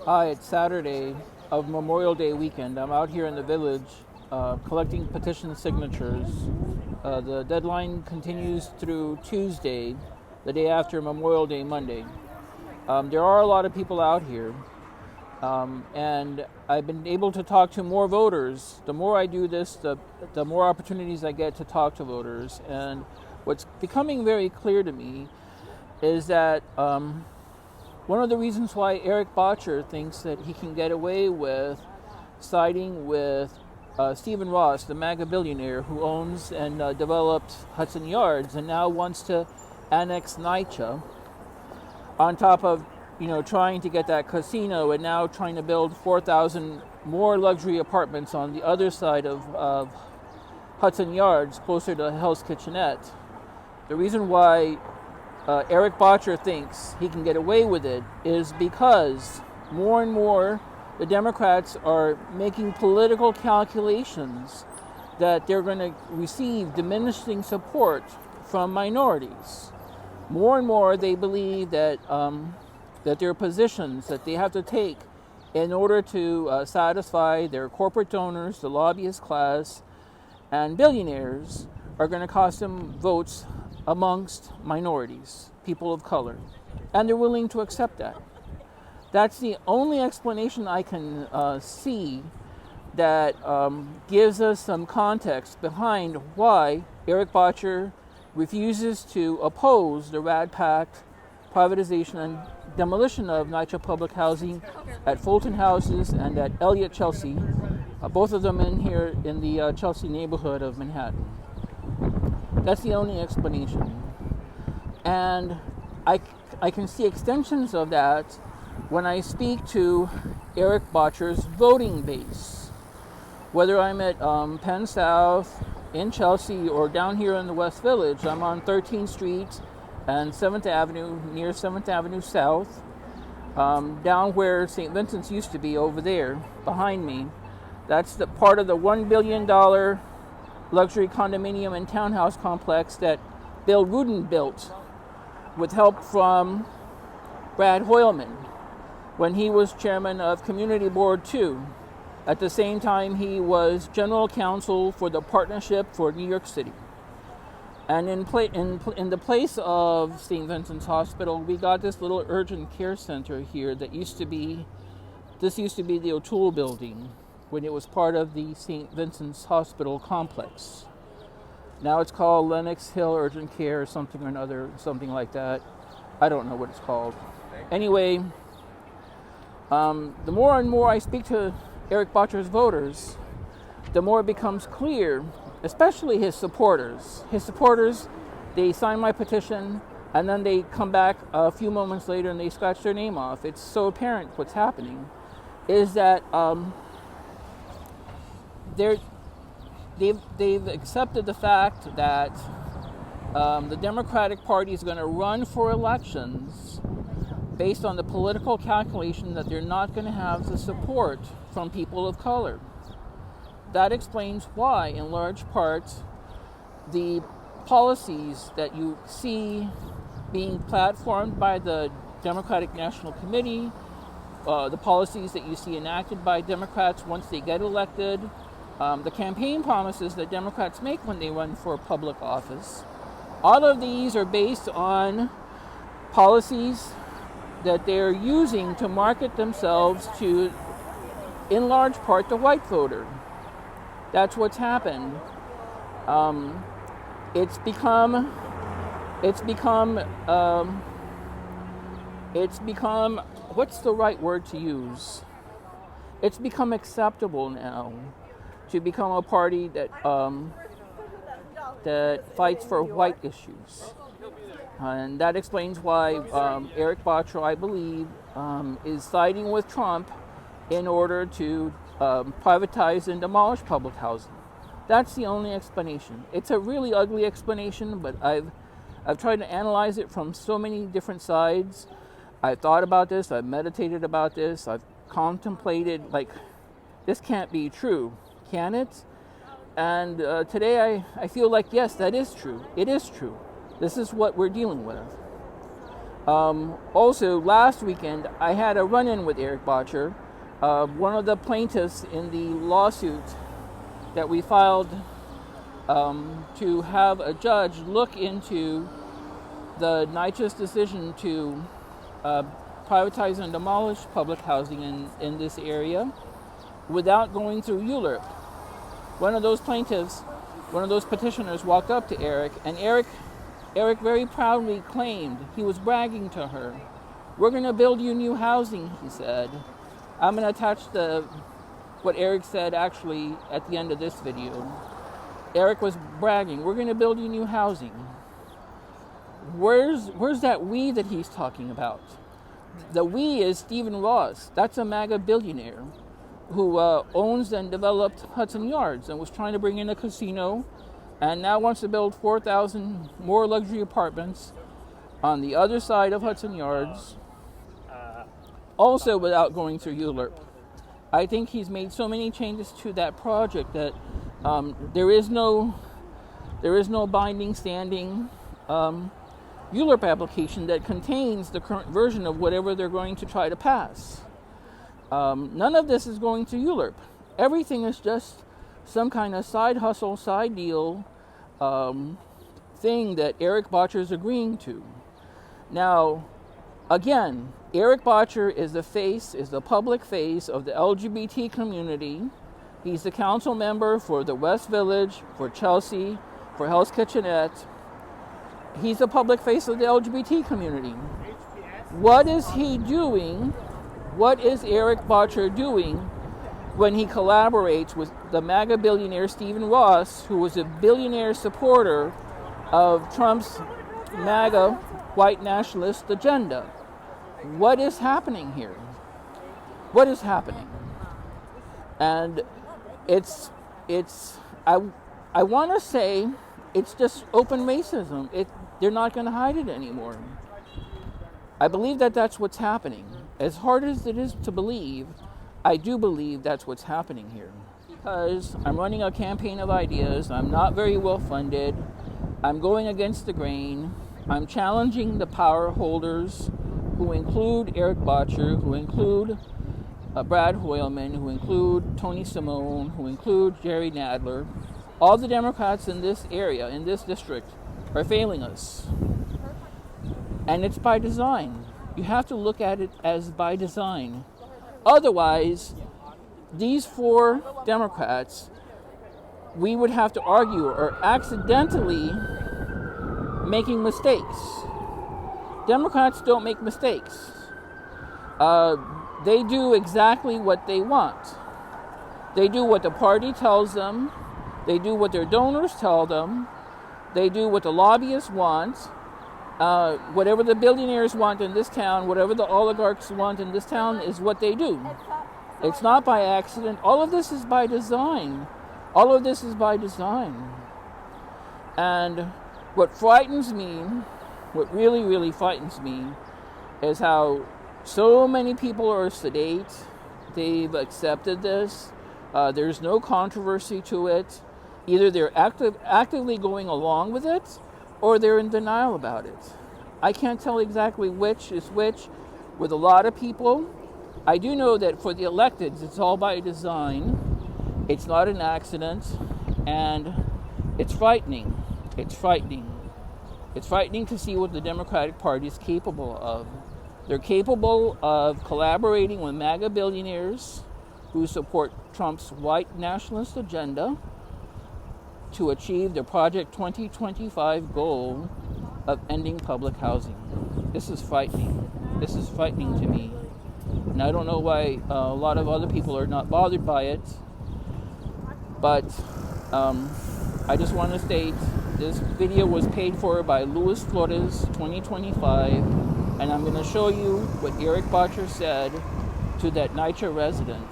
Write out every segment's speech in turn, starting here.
Hi, it's Saturday of Memorial Day weekend. I'm out here in the village collecting petition signatures. The deadline continues through Tuesday, the day after Memorial Day Monday. There are a lot of people out here, and I've been able to talk to more voters. The more I do this, the more opportunities I get to talk to voters. And what's becoming very clear to me is that one of the reasons why Erik Bottcher thinks that he can get away with siding with Stephen Ross, the MAGA billionaire who owns and developed Hudson Yards and now wants to annex NYCHA, on top of trying to get that casino and now trying to build 4,000 more luxury apartments on the other side of Hudson Yards, closer to Hell's Kitchenette. The reason why Erik Bottcher thinks he can get away with it is because more and more the Democrats are making political calculations that they're going to receive diminishing support from minorities. More and more they believe that there are positions that they have to take in order to satisfy their corporate donors, the lobbyist class, and billionaires are going to cost them votes amongst minorities, people of color, and they're willing to accept that. That's the only explanation I can see that gives us some context behind why Erik Bottcher refuses to oppose the Rad Pact privatization and demolition of NYCHA public housing at Fulton Houses and at Elliott Chelsea, both of them in here in the Chelsea neighborhood of Manhattan. That's the only explanation. And I can see extensions of that when I speak to Erik Bottcher's voting base. Whether I'm at Penn South, in Chelsea, or down here in the West Village, I'm on 13th Street and 7th Avenue, near 7th Avenue South, down where St. Vincent's used to be over there, behind me. That's the part of the $1 billion luxury condominium and townhouse complex that Bill Rudin built with help from Brad Hoylman when he was chairman of Community Board 2. At the same time, he was general counsel for the Partnership for New York City. And in the place of St. Vincent's Hospital, we got this little urgent care center here that used to be the O'Toole building when it was part of the St. Vincent's Hospital complex. Now it's called Lenox Hill Urgent Care or something or another, something like that. I don't know what it's called. Anyway, the more and more I speak to Erik Bottcher's voters, the more it becomes clear, especially his supporters. His supporters, they sign my petition and then they come back a few moments later and they scratch their name off. It's so apparent what's happening is that they've accepted the fact that the Democratic Party is going to run for elections based on the political calculation that they're not going to have the support from people of color. That explains why, in large part, the policies that you see being platformed by the Democratic National Committee, the policies that you see enacted by Democrats once they get elected, the campaign promises that Democrats make when they run for public office, all of these are based on policies that they're using to market themselves to, in large part, the white voter. That's what's happened. It's become, what's the right word to use? It's become acceptable now to become a party that fights for white issues. And that explains why Erik Bottcher, I believe, is siding with Trump in order to privatize and demolish public housing. That's the only explanation. It's a really ugly explanation, but I've tried to analyze it from so many different sides. I've thought about this, I've meditated about this, I've contemplated, this can't be true, can it? And today I feel like, yes, that is true. It is true. This is what we're dealing with. Also, last weekend, I had a run-in with Erik Bottcher, one of the plaintiffs in the lawsuit that we filed to have a judge look into the Nationalist decision to privatize and demolish public housing in this area without going through ULURP. One of those plaintiffs, one of those petitioners walked up to Erik, and Erik very proudly claimed, he was bragging to her, "We're going to build you new housing," he said. I'm going to attach what Erik said actually at the end of this video. Erik was bragging, "We're going to build you new housing." Where's that we that he's talking about? The we is Stephen Ross. That's a MAGA billionaire who owns and developed Hudson Yards and was trying to bring in a casino and now wants to build 4,000 more luxury apartments on the other side of Hudson Yards, also without going through ULURP. I think he's made so many changes to that project that there is no binding standing ULURP application that contains the current version of whatever they're going to try to pass. None of this is going through ULURP. Everything is just some kind of side hustle, side deal thing that Erik Bottcher is agreeing to. Now, again, Erik Bottcher is the public face of the LGBT community. He's the council member for the West Village, for Chelsea, for Hell's Kitchenette. He's the public face of the LGBT community. What is he doing? What is Erik Bottcher doing when he collaborates with the MAGA billionaire Stephen Ross, who was a billionaire supporter of Trump's MAGA white nationalist agenda? What is happening here? What is happening? And I want to say it's just open racism. They're not going to hide it anymore. I believe that that's what's happening. As hard as it is to believe, I do believe that's what's happening here. Because I'm running a campaign of ideas, I'm not very well funded, I'm going against the grain, I'm challenging the power holders, who include Erik Bottcher, who include Brad Hoylman, who include Tony Simone, who include Jerry Nadler. All the Democrats in this area, in this district, are failing us. And it's by design. You have to look at it as by design. Otherwise, these 4 Democrats, we would have to argue, are accidentally making mistakes. Democrats don't make mistakes. They do exactly what they want. They do what the party tells them. They do what their donors tell them. They do what the lobbyists want. Whatever the billionaires want in this town, whatever the oligarchs want in this town is what they do. It's not by accident. All of this is by design. All of this is by design. And what frightens me, what really, really frightens me, is how so many people are sedate. They've accepted this. There's no controversy to it. Either they're actively going along with it, or they're in denial about it. I can't tell exactly which is which with a lot of people. I do know that for the electeds, it's all by design. It's not an accident, and it's frightening. It's frightening. It's frightening to see what the Democratic Party is capable of. They're capable of collaborating with MAGA billionaires who support Trump's white nationalist agenda to achieve the Project 2025 goal of ending public housing. This is frightening. This is frightening to me. And I don't know why a lot of other people are not bothered by it. But I just want to state this video was paid for by Flores 2025. And I'm going to show you what Erik Bottcher said to that NYCHA resident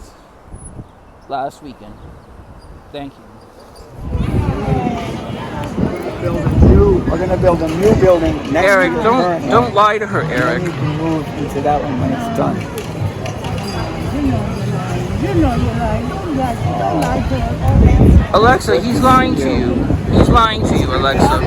last weekend. Thank you. We're going to build a new building next Erik, to the don't lie to her, Erik. And then we can move into that one when it's done. Alexa, he's lying to you. He's lying to you, Alexa.